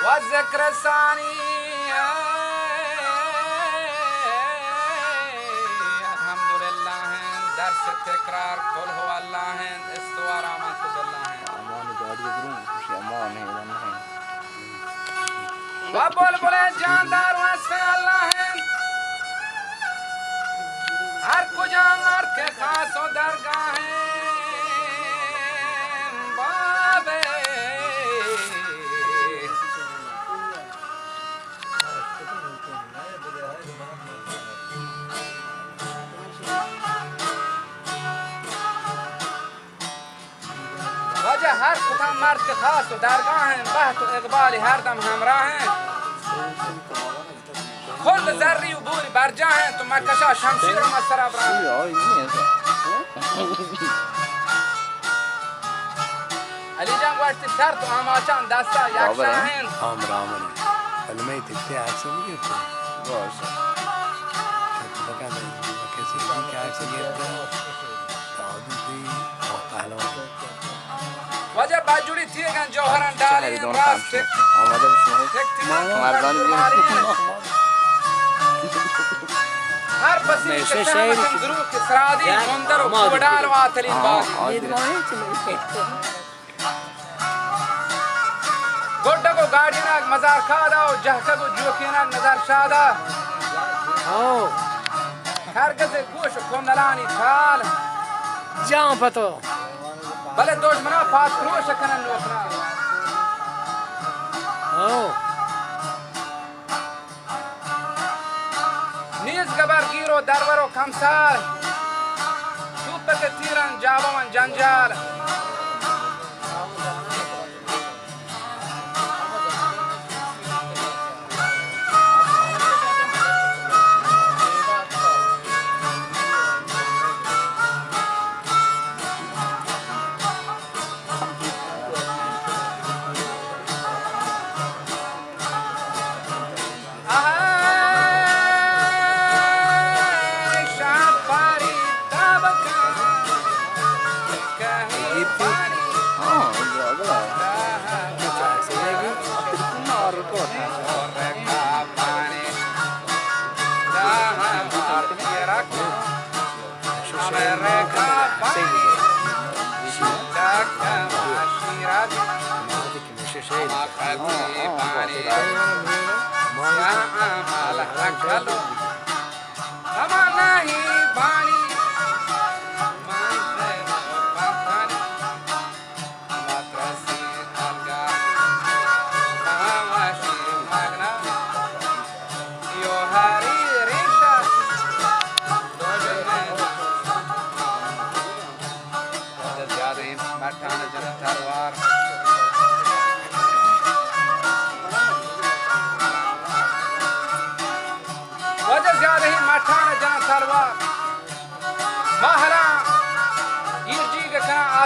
والذكر الثاني الحمد لله درس التكرار قل هو الله استوى رحمة الله وبلبل جاندار واسف الله हर कुजा मर्द के खासो दरगाहें बाबे वजह हर कुजा मर्द के खासो दरगाहें बहत इकबाली हर दम हमरा हैं كل ذري وبوري برجعين ثم كشا شمشير ومسر ابراهيم علي جان وقت الشرط واماچان دستا یک شاهين امر عمل الميت بتاعك سويت باش بقى كسر ديك عكس جدا تعودي وقالوا وجب باجوري تيغان جوهران دالين راس আমাদের هر بسيط كشامة ذروك سرادي منظر وكودان واتلين باقي गोड्डा को गाड़ियाँ मजार खादा और जहका को जोकियाँ नजर शादा हर किसी कुछ कोंडलानी थाल जाम पतो भले दोष मना फात क्रोश कनन लोकना नीज गबर गिरो दरवरो कमसार सूपर के तीरन जाबवन जंजाल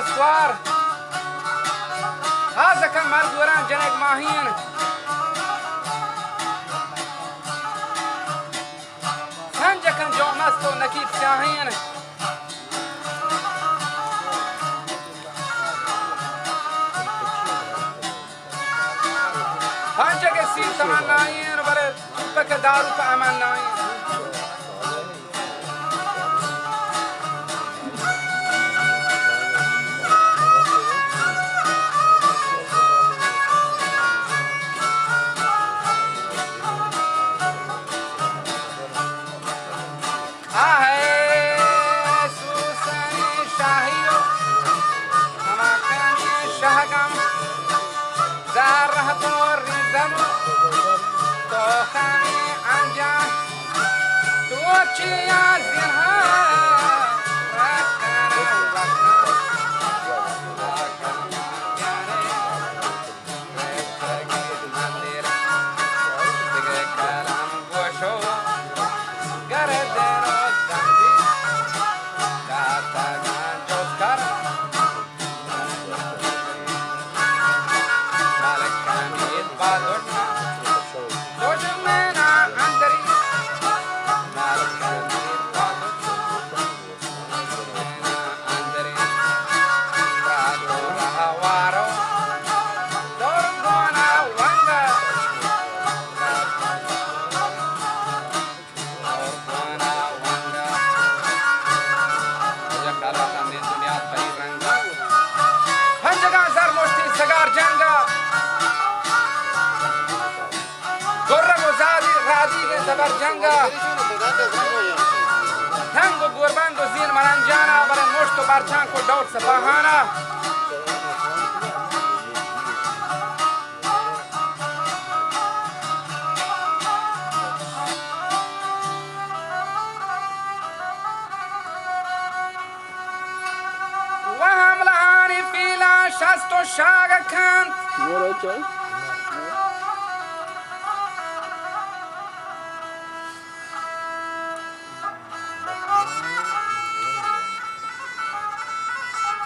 أسوار هذا كان مرغوران جنك ماهين سنجا كان جو مستو نكيب ساهين هنجا كسيب سمان ناين وبرد بك دارو فأمان ناين بر جنگا تنگ و گربند و زین مرنجانا برای مشت و برچنگ و دور سپاهانا و هم لحانی فیلا شست و شاگ کند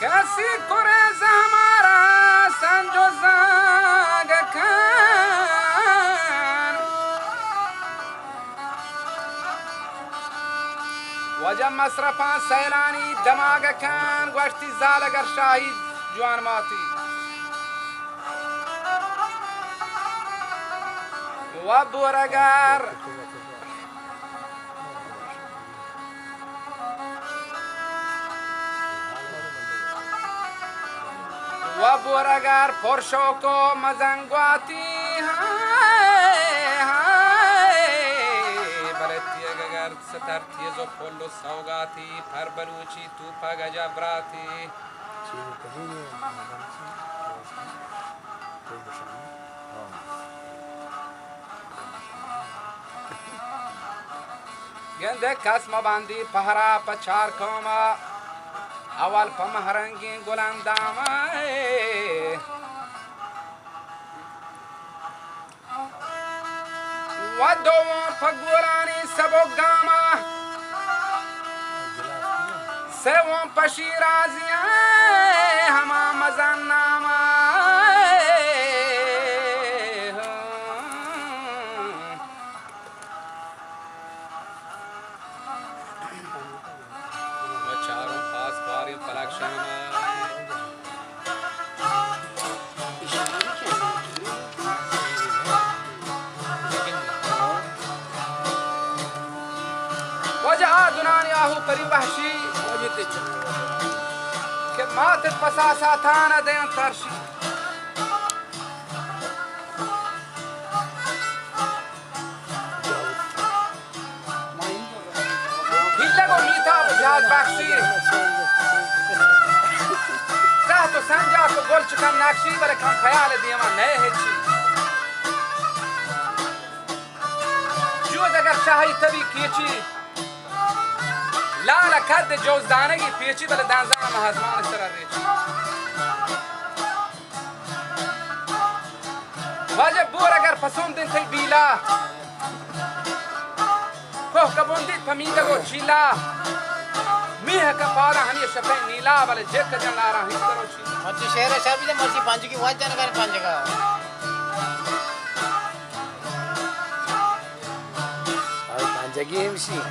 کسی کرز ہمارا سنجو زاگ کن وجہ مصرفان سیلانی دماغ کن گوشتی زال اگر شاہی جوان ماتی و بورگر و بورگر پرشوک و مزنگواتی بلتی اگر ستر تیز و پل و سوگاتی پر بلوچی توپا گجبراتی گنده کس مباندی پهرا پچار کوما اول پمهرنگی گلندامه و دوم پگورانی سبوگاما سوم پشیرازی همه مزنامه و چهارم پاسکاری فلکشانه دنانی آهو پری وحشی که ماتت پساساتانا دین ترشی هیلگو میتا بجهاد بخشی زهت و سنجاک و گل چکم نکشی بله کم خیال دیما نه هیچی جود اگر شاهی تبی کیچی لالا کد جوزدانگی پیچی بله دانزان مهزمان سر ریچی واجب بور اگر پسند دین تی بیلا کوه کبوندید پمیده گو چیلا میه که پادا همی شفه نیلا بله جک جن لارا همی کرو چی مرچی شهر شهر بیده مرچی پانچ کی واج جانا کرے پانچ جگہ پانچ جگہ ہمشی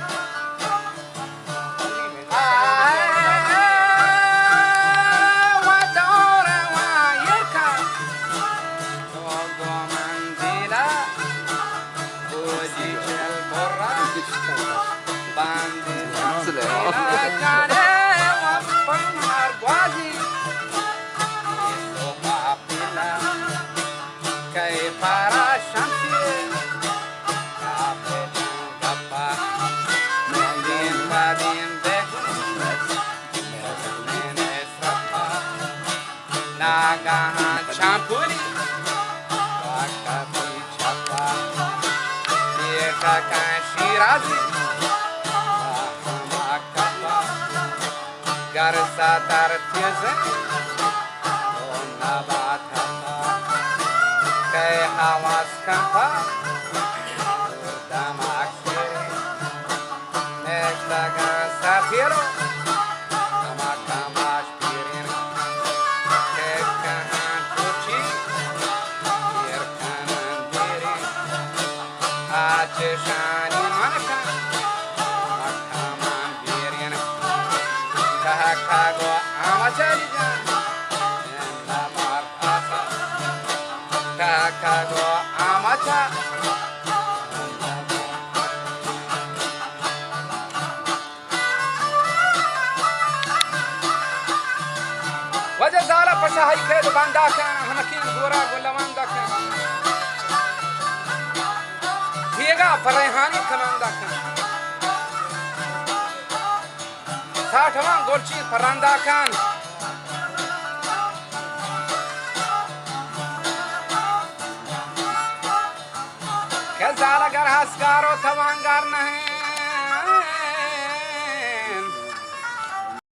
Champuri, Bakabi Chapa, Kaka Shirazi, Makapa, Garsa Tartiza, Nabatapa, Kay Hawas Kampa, Damakshi, Nextagan Sapiro, Namakamash Pirin. Shani Manaka, Makaman Birin, Kahakago Amachaliga, and the Marpasa, Kahakago Amacha. Wajah Zala Pasha Haiked Bandaka, Hamakin Gura, Gulamandaka. देगा फरेहानी खमांदा खान 60वां गोलची फरांदा खान क्या ज़ाला गर हस्कारो थवांगार नहीं